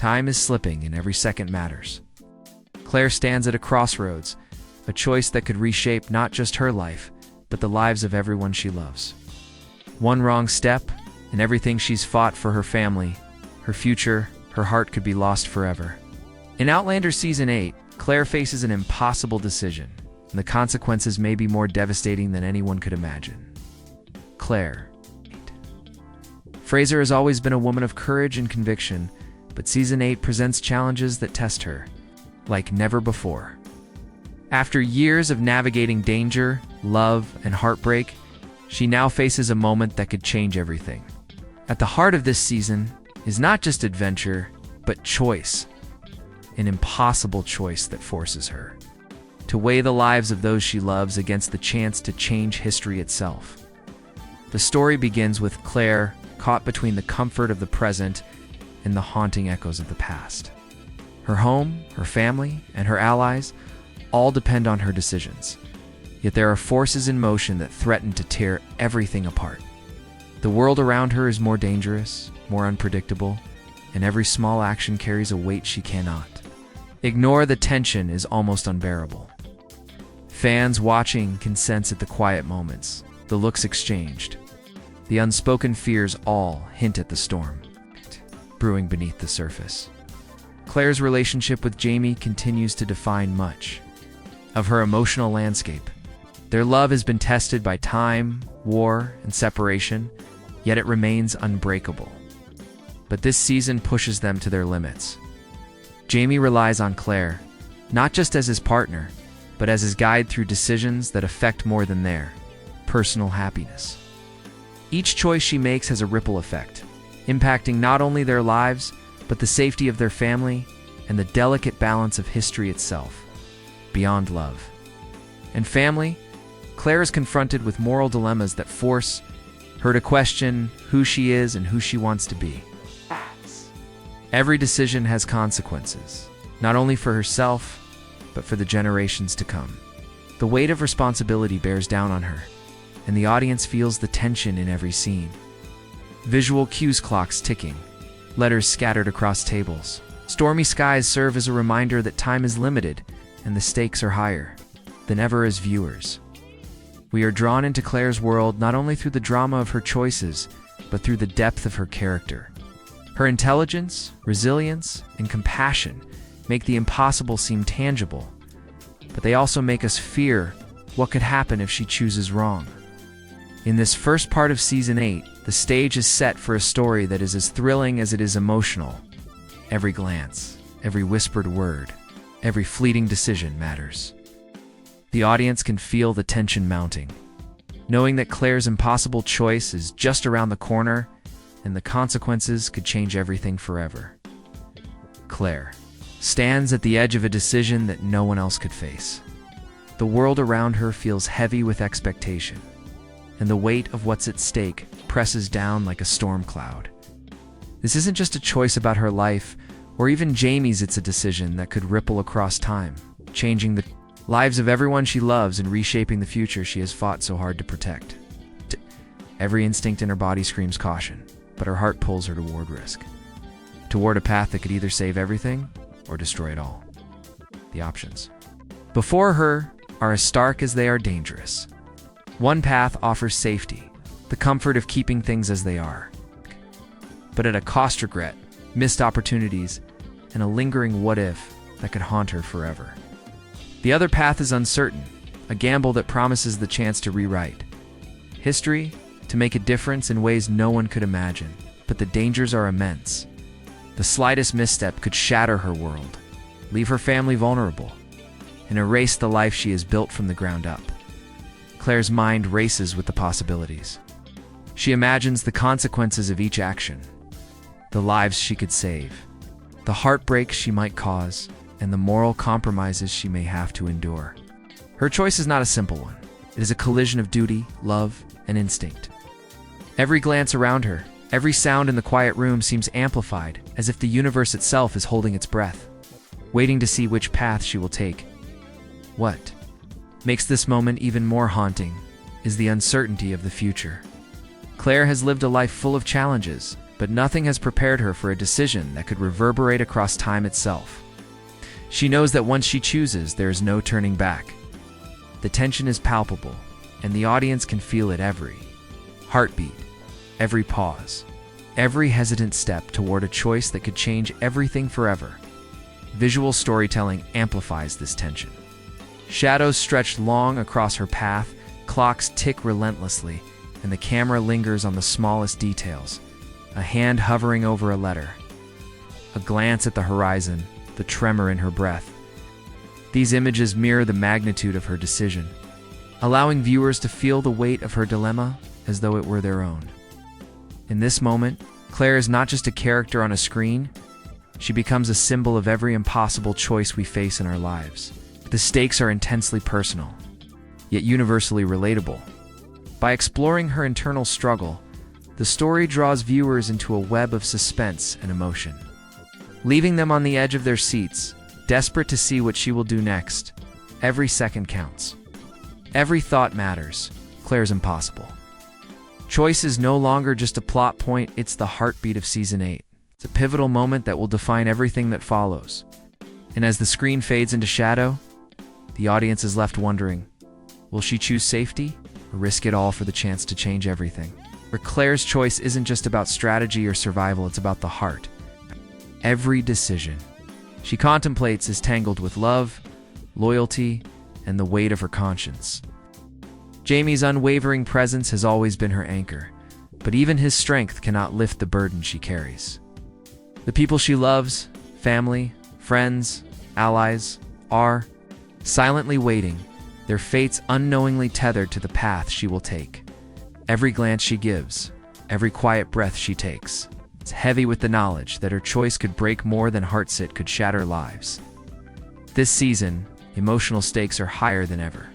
Time is slipping and every second matters. Claire stands at a crossroads, a choice that could reshape not just her life, but the lives of everyone she loves. One wrong step, and everything she's fought for her family, her future, her heart could be lost forever. In Outlander Season 8, Claire faces an impossible decision, and the consequences may be more devastating than anyone could imagine. Claire Fraser has always been a woman of courage and conviction, but Season 8 presents challenges that test her, like never before. After years of navigating danger, love, and heartbreak, she now faces a moment that could change everything. At the heart of this season is not just adventure, but choice. An impossible choice that forces her to weigh the lives of those she loves against the chance to change history itself. The story begins with Claire caught between the comfort of the present and the haunting echoes of the past. Her home, her family, and her allies all depend on her decisions. Yet there are forces in motion that threaten to tear everything apart. The world around her is more dangerous, more unpredictable, and every small action carries a weight she cannot ignore. The tension is almost unbearable. Fans watching can sense at the quiet moments, the looks exchanged, the unspoken fears all hint at the storm brewing beneath the surface. Claire's relationship with Jamie continues to define much of her emotional landscape. Their love has been tested by time, war, and separation, yet it remains unbreakable. But this season pushes them to their limits. Jamie relies on Claire, not just as his partner, but as his guide through decisions that affect more than their personal happiness. Each choice she makes has a ripple effect, impacting not only their lives, but the safety of their family and the delicate balance of history itself. Beyond love and family, Claire is confronted with moral dilemmas that force her to question who she is and who she wants to be. Every decision has consequences, not only for herself, but for the generations to come. The weight of responsibility bears down on her, and the audience feels the tension in every scene. Visual cues, clocks ticking, letters scattered across tables. Stormy skies serve as a reminder that time is limited and the stakes are higher than ever as viewers. We are drawn into Claire's world not only through the drama of her choices, but through the depth of her character. Her intelligence, resilience, and compassion make the impossible seem tangible, but they also make us fear what could happen if she chooses wrong. In this first part of Season 8, the stage is set for a story that is as thrilling as it is emotional. Every glance, every whispered word, every fleeting decision matters. The audience can feel the tension mounting, knowing that Claire's impossible choice is just around the corner and the consequences could change everything forever. Claire stands at the edge of a decision that no one else could face. The world around her feels heavy with expectation, and the weight of what's at stake presses down like a storm cloud. This isn't just a choice about her life, or even Jamie's. It's a decision that could ripple across time, changing the lives of everyone she loves and reshaping the future she has fought so hard to protect. Every instinct in her body screams caution, but her heart pulls her toward risk, toward a path that could either save everything or destroy it all. The options before her are as stark as they are dangerous. One path offers safety, the comfort of keeping things as they are, but at a cost: regret, missed opportunities, and a lingering what if that could haunt her forever. The other path is uncertain, a gamble that promises the chance to rewrite history, to make a difference in ways no one could imagine, but the dangers are immense. The slightest misstep could shatter her world, leave her family vulnerable, and erase the life she has built from the ground up. Claire's mind races with the possibilities. She imagines the consequences of each action, the lives she could save, the heartbreak she might cause, and the moral compromises she may have to endure. Her choice is not a simple one. It is a collision of duty, love, and instinct. Every glance around her, every sound in the quiet room seems amplified, as if the universe itself is holding its breath, waiting to see which path she will take. What makes this moment even more haunting is the uncertainty of the future. Claire has lived a life full of challenges, but nothing has prepared her for a decision that could reverberate across time itself. She knows that once she chooses, there is no turning back. The tension is palpable, and the audience can feel it every heartbeat, every pause, every hesitant step toward a choice that could change everything forever. Visual storytelling amplifies this tension. Shadows stretch long across her path, clocks tick relentlessly, and the camera lingers on the smallest details. A hand hovering over a letter, a glance at the horizon, the tremor in her breath. These images mirror the magnitude of her decision, allowing viewers to feel the weight of her dilemma as though it were their own. In this moment, Claire is not just a character on a screen, she becomes a symbol of every impossible choice we face in our lives. The stakes are intensely personal, yet universally relatable. By exploring her internal struggle, the story draws viewers into a web of suspense and emotion, leaving them on the edge of their seats, desperate to see what she will do next. Every second counts. Every thought matters. Claire's impossible. Choice is no longer just a plot point, it's the heartbeat of Season 8. It's a pivotal moment that will define everything that follows. And as the screen fades into shadow, the audience is left wondering, will she choose safety or risk it all for the chance to change everything? For Claire's choice isn't just about strategy or survival, it's about the heart. Every decision she contemplates is tangled with love, loyalty, and the weight of her conscience. Jamie's unwavering presence has always been her anchor, but even his strength cannot lift the burden she carries. The people she loves, family, friends, allies, are silently waiting, their fates unknowingly tethered to the path she will take. Every glance she gives, every quiet breath she takes, it's heavy with the knowledge that her choice could break more than heartset could shatter lives. This season, emotional stakes are higher than ever.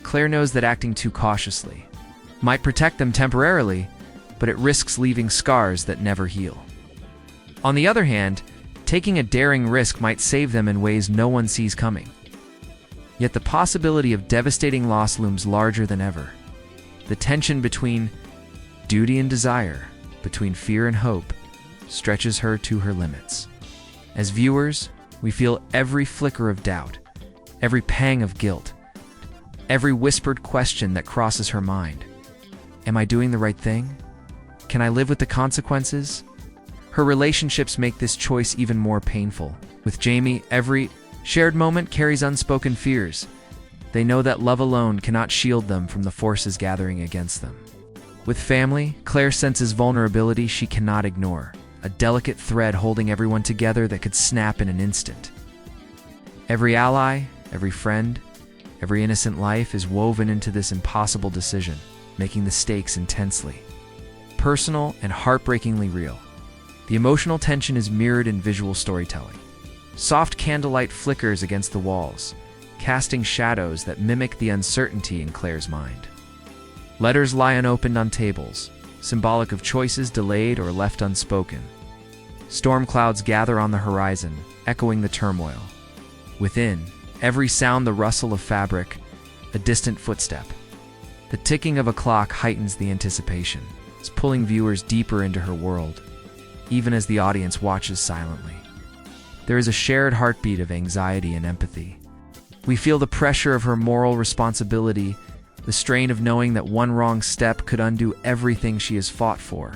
Claire knows that acting too cautiously might protect them temporarily, but it risks leaving scars that never heal. On the other hand, taking a daring risk might save them in ways no one sees coming. Yet the possibility of devastating loss looms larger than ever. The tension between duty and desire, between fear and hope, stretches her to her limits. As viewers, we feel every flicker of doubt, every pang of guilt, every whispered question that crosses her mind. Am I doing the right thing? Can I live with the consequences? Her relationships make this choice even more painful. With Jamie, every shared moment carries unspoken fears. They know that love alone cannot shield them from the forces gathering against them. With family, Claire senses vulnerability she cannot ignore, a delicate thread holding everyone together that could snap in an instant. Every ally, every friend, every innocent life is woven into this impossible decision, making the stakes intensely personal and heartbreakingly real. The emotional tension is mirrored in visual storytelling. Soft candlelight flickers against the walls, casting shadows that mimic the uncertainty in Claire's mind. Letters lie unopened on tables, symbolic of choices delayed or left unspoken. Storm clouds gather on the horizon, echoing the turmoil. Within, every sound the rustle of fabric, a distant footstep. The ticking of a clock heightens the anticipation. It's pulling viewers deeper into her world, even as the audience watches silently. There is a shared heartbeat of anxiety and empathy. We feel the pressure of her moral responsibility, the strain of knowing that one wrong step could undo everything she has fought for.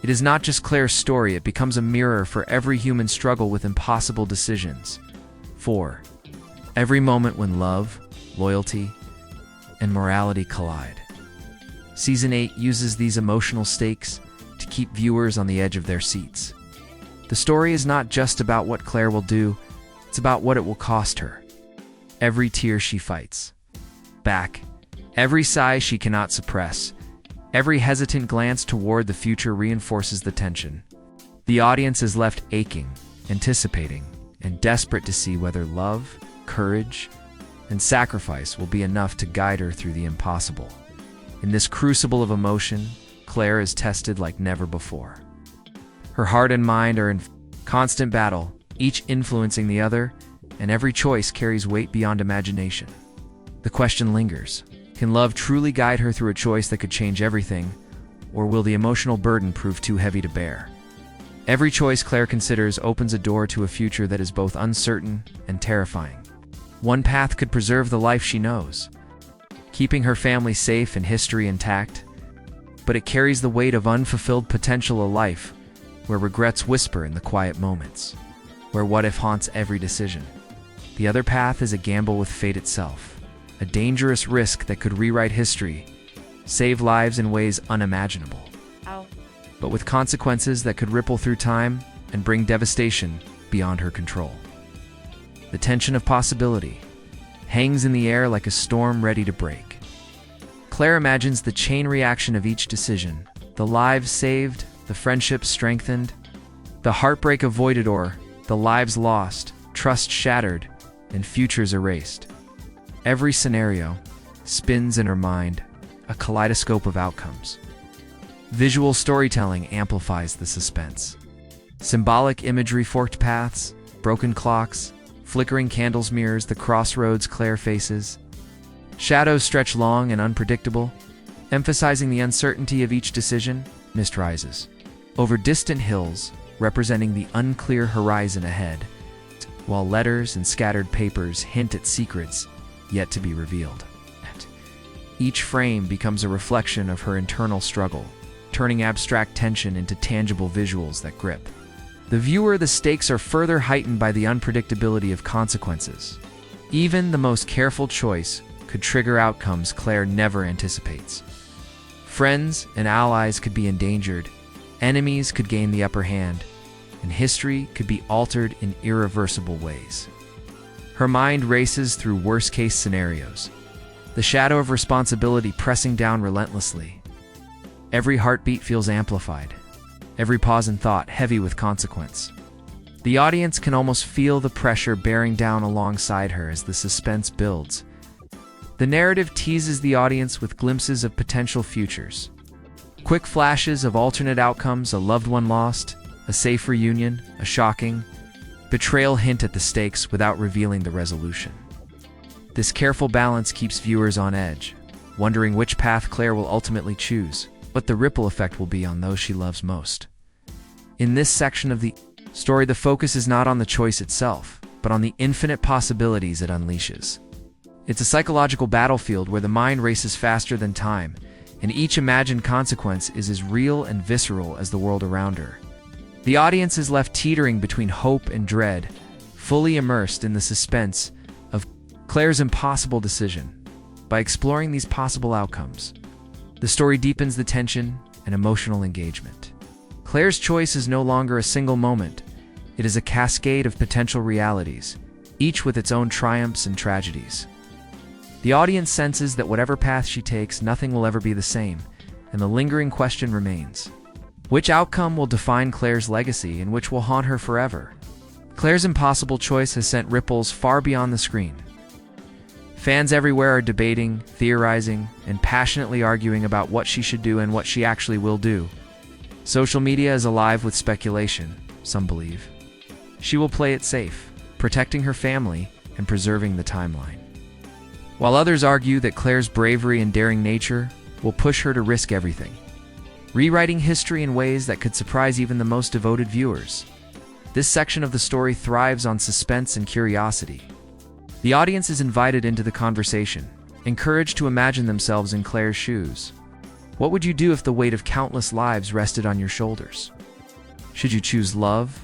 It is not just Claire's story, it becomes a mirror for every human struggle with impossible decisions. 4. Every moment when love, loyalty, and morality collide. Season 8 uses these emotional stakes to keep viewers on the edge of their seats. The story is not just about what Claire will do, it's about what it will cost her. Every tear she fights back, every sigh she cannot suppress, every hesitant glance toward the future reinforces the tension. The audience is left aching, anticipating, and desperate to see whether love, courage, and sacrifice will be enough to guide her through the impossible. In this crucible of emotion, Claire is tested like never before. Her heart and mind are in constant battle, each influencing the other, and every choice carries weight beyond imagination. The question lingers: can love truly guide her through a choice that could change everything, or will the emotional burden prove too heavy to bear? Every choice Claire considers opens a door to a future that is both uncertain and terrifying. One path could preserve the life she knows, keeping her family safe and history intact, but it carries the weight of unfulfilled potential, a life where regrets whisper in the quiet moments, where what if haunts every decision. The other path is a gamble with fate itself, a dangerous risk that could rewrite history, save lives in ways unimaginable, but with consequences that could ripple through time and bring devastation beyond her control. The tension of possibility hangs in the air like a storm ready to break. Claire imagines the chain reaction of each decision, the lives saved, the friendships strengthened, the heartbreak avoided, or the lives lost, trust shattered, and futures erased. Every scenario spins in her mind, a kaleidoscope of outcomes. Visual storytelling amplifies the suspense. Symbolic imagery, forked paths, broken clocks, flickering candles mirrors the crossroads Claire faces. Shadows stretch long and unpredictable, emphasizing the uncertainty of each decision. Mist rises over distant hills, representing the unclear horizon ahead, while letters and scattered papers hint at secrets yet to be revealed. Each frame becomes a reflection of her internal struggle, turning abstract tension into tangible visuals that grip the viewer. The stakes are further heightened by the unpredictability of consequences. Even the most careful choice could trigger outcomes Claire never anticipates. Friends and allies could be endangered, enemies could gain the upper hand, and history could be altered in irreversible ways. Her mind races through worst-case scenarios, the shadow of responsibility pressing down relentlessly. Every heartbeat feels amplified, every pause in thought heavy with consequence. The audience can almost feel the pressure bearing down alongside her as the suspense builds. The narrative teases the audience with glimpses of potential futures, quick flashes of alternate outcomes, a loved one lost, a safe reunion, a shocking betrayal hint at the stakes without revealing the resolution. This careful balance keeps viewers on edge, wondering which path Claire will ultimately choose, what the ripple effect will be on those she loves most. In this section of the story, the focus is not on the choice itself, but on the infinite possibilities it unleashes. It's a psychological battlefield where the mind races faster than time, and each imagined consequence is as real and visceral as the world around her. The audience is left teetering between hope and dread, fully immersed in the suspense of Claire's impossible decision. By exploring these possible outcomes, the story deepens the tension and emotional engagement. Claire's choice is no longer a single moment. It is a cascade of potential realities, each with its own triumphs and tragedies. The audience senses that whatever path she takes, nothing will ever be the same, and the lingering question remains: which outcome will define Claire's legacy and which will haunt her forever? Claire's impossible choice has sent ripples far beyond the screen. Fans everywhere are debating, theorizing, and passionately arguing about what she should do and what she actually will do. Social media is alive with speculation, some believe. She will play it safe, protecting her family and preserving the timeline, while others argue that Claire's bravery and daring nature will push her to risk everything, rewriting history in ways that could surprise even the most devoted viewers. This section of the story thrives on suspense and curiosity. The audience is invited into the conversation, encouraged to imagine themselves in Claire's shoes. What would you do if the weight of countless lives rested on your shoulders? Should you choose love,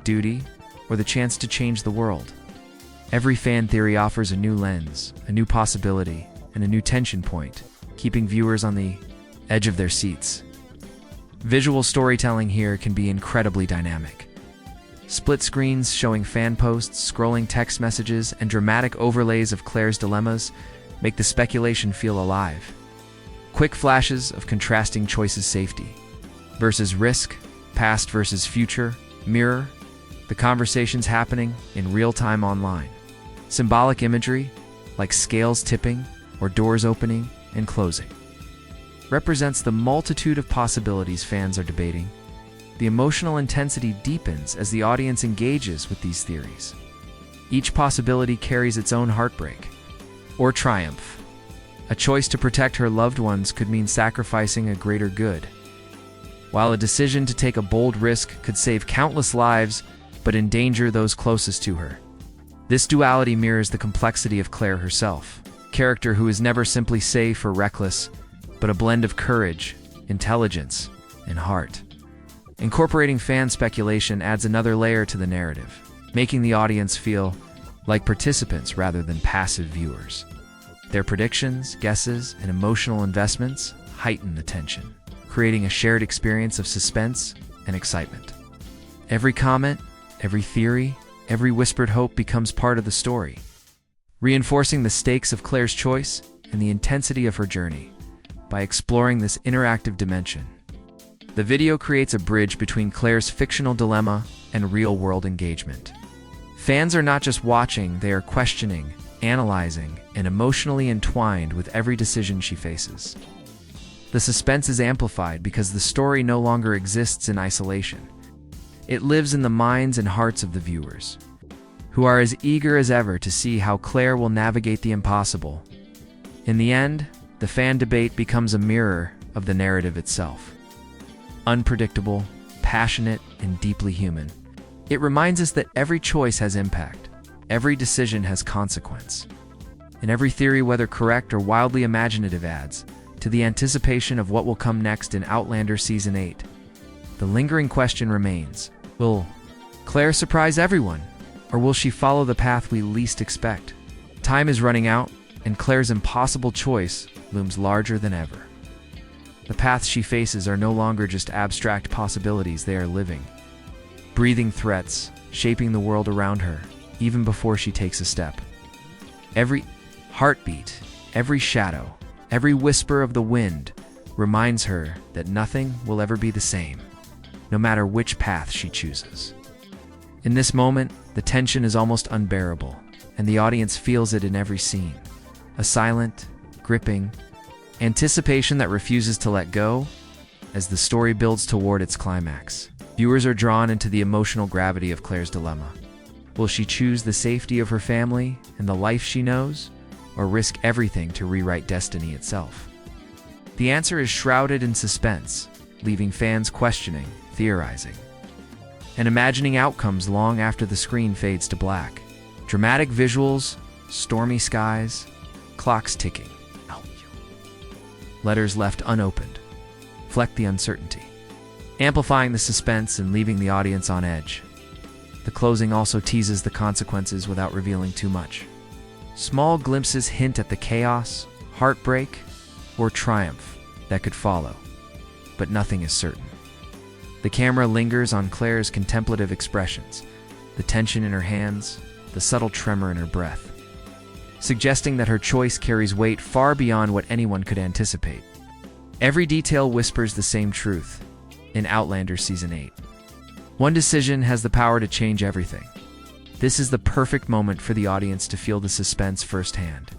duty, or the chance to change the world? Every fan theory offers a new lens, a new possibility, and a new tension point, keeping viewers on the edge of their seats. Visual storytelling here can be incredibly dynamic. Split screens showing fan posts, scrolling text messages, and dramatic overlays of Claire's dilemmas make the speculation feel alive. Quick flashes of contrasting choices, safety versus risk, past versus future, mirror the conversations happening in real time online. Symbolic imagery, like scales tipping or doors opening and closing, represents the multitude of possibilities fans are debating. The emotional intensity deepens as the audience engages with these theories. Each possibility carries its own heartbreak or triumph. A choice to protect her loved ones could mean sacrificing a greater good, While a decision to take a bold risk could save countless lives, but endanger those closest to her. This duality mirrors the complexity of Claire herself, a character who is never simply safe or reckless, but a blend of courage, intelligence, and heart. Incorporating fan speculation adds another layer to the narrative, making the audience feel like participants rather than passive viewers. Their predictions, guesses, and emotional investments heighten the tension, creating a shared experience of suspense and excitement. Every comment, every theory, every whispered hope becomes part of the story, reinforcing the stakes of Claire's choice and the intensity of her journey. By exploring this interactive dimension, the video creates a bridge between Claire's fictional dilemma and real-world engagement. Fans are not just watching, they are questioning, analyzing, and emotionally entwined with every decision she faces. The suspense is amplified because the story no longer exists in isolation. It lives in the minds and hearts of the viewers, who are as eager as ever to see how Claire will navigate the impossible. In the end, the fan debate becomes a mirror of the narrative itself. Unpredictable, passionate, and deeply human, it reminds us that every choice has impact, every decision has consequence, and every theory, whether correct or wildly imaginative, adds to the anticipation of what will come next in Outlander Season 8. The lingering question remains, will Claire surprise everyone, or will she follow the path we least expect? Time is running out, and Claire's impossible choice looms larger than ever. The paths she faces are no longer just abstract possibilities, they are living, breathing threats, shaping the world around her, even before she takes a step. Every heartbeat, every shadow, every whisper of the wind reminds her that nothing will ever be the same, no matter which path she chooses. In this moment, the tension is almost unbearable, and the audience feels it in every scene. A silent, gripping anticipation that refuses to let go as the story builds toward its climax. Viewers are drawn into the emotional gravity of Claire's dilemma. Will she choose the safety of her family and the life she knows, or risk everything to rewrite destiny itself? The answer is shrouded in suspense, leaving fans questioning, theorizing, and imagining outcomes long after the screen fades to black. Dramatic visuals, stormy skies, clocks ticking, letters left unopened, reflect the uncertainty, amplifying the suspense and leaving the audience on edge. The closing also teases the consequences without revealing too much. Small glimpses hint at the chaos, heartbreak, or triumph that could follow, but nothing is certain. The camera lingers on Claire's contemplative expressions, the tension in her hands, the subtle tremor in her breath, suggesting that her choice carries weight far beyond what anyone could anticipate. Every detail whispers the same truth in Outlander Season 8. One decision has the power to change everything. This is the perfect moment for the audience to feel the suspense firsthand.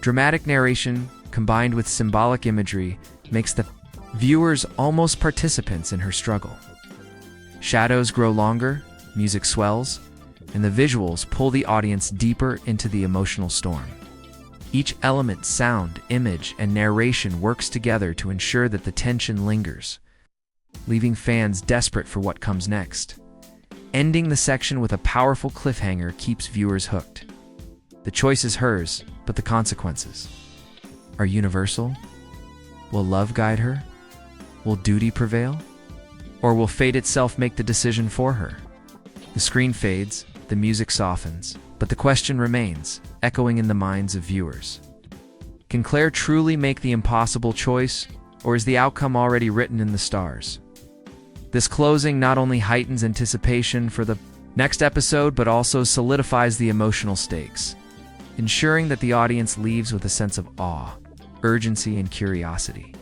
Dramatic narration combined with symbolic imagery makes the viewers almost participants in her struggle. Shadows grow longer, music swells, and the visuals pull the audience deeper into the emotional storm. Each element, sound, image, and narration works together to ensure that the tension lingers, leaving fans desperate for what comes next. Ending the section with a powerful cliffhanger keeps viewers hooked. The choice is hers, but the consequences are universal. Will love guide her? Will duty prevail? Or will fate itself make the decision for her? The screen fades, the music softens, but the question remains, echoing in the minds of viewers. Can Claire truly make the impossible choice, or is the outcome already written in the stars? This closing not only heightens anticipation for the next episode, but also solidifies the emotional stakes, ensuring that the audience leaves with a sense of awe, urgency, and curiosity.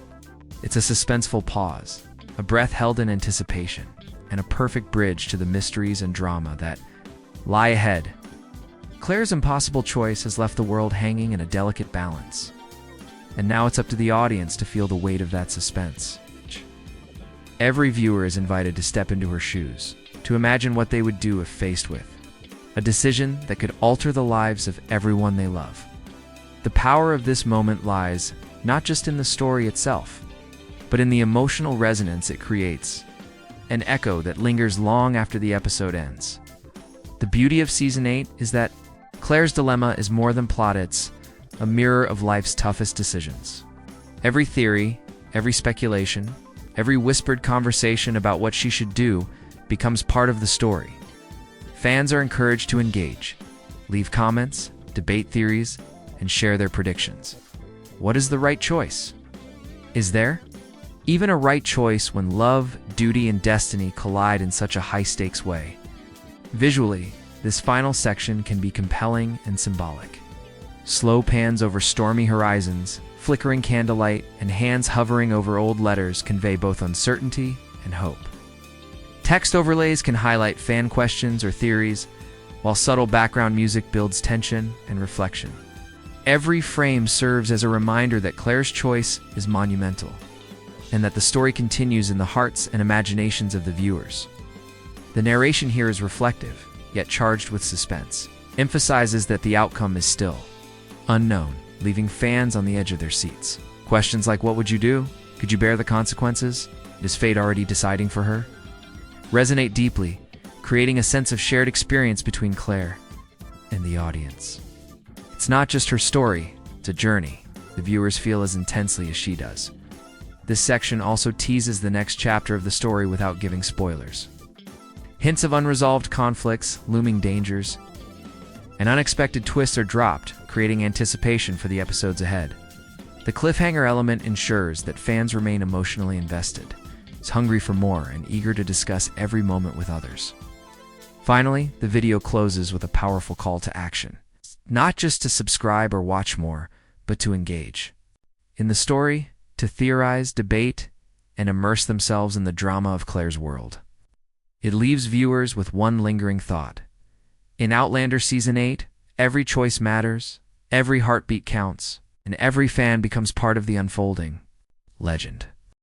It's a suspenseful pause, a breath held in anticipation, and a perfect bridge to the mysteries and drama that lie ahead. Claire's impossible choice has left the world hanging in a delicate balance, and now it's up to the audience to feel the weight of that suspense. Every viewer is invited to step into her shoes, to imagine what they would do if faced with a decision that could alter the lives of everyone they love. The power of this moment lies not just in the story itself, but in the emotional resonance it creates, an echo that lingers long after the episode ends. The beauty of Season 8 is that Claire's dilemma is more than plot, it's a mirror of life's toughest decisions. Every theory, every speculation, every whispered conversation about what she should do becomes part of the story. Fans are encouraged to engage, leave comments, debate theories, and share their predictions. What is the right choice? Is there even a right choice when love, duty, and destiny collide in such a high-stakes way? Visually, this final section can be compelling and symbolic. Slow pans over stormy horizons, flickering candlelight, and hands hovering over old letters convey both uncertainty and hope. Text overlays can highlight fan questions or theories, while subtle background music builds tension and reflection. Every frame serves as a reminder that Claire's choice is monumental, and that the story continues in the hearts and imaginations of the viewers. The narration here is reflective, yet charged with suspense, emphasizes that the outcome is still unknown, leaving fans on the edge of their seats. Questions like, what would you do? Could you bear the consequences? Is fate already deciding for her? Resonate deeply, creating a sense of shared experience between Claire and the audience. It's not just her story, it's a journey the viewers feel as intensely as she does. This section also teases the next chapter of the story without giving spoilers. Hints of unresolved conflicts, looming dangers, and unexpected twists are dropped, creating anticipation for the episodes ahead. The cliffhanger element ensures that fans remain emotionally invested, hungry for more, and eager to discuss every moment with others. Finally, the video closes with a powerful call to action. Not just to subscribe or watch more, but to engage in the story, to theorize, debate, and immerse themselves in the drama of Claire's world. It leaves viewers with one lingering thought. In Outlander Season 8, every choice matters, every heartbeat counts, and every fan becomes part of the unfolding legend.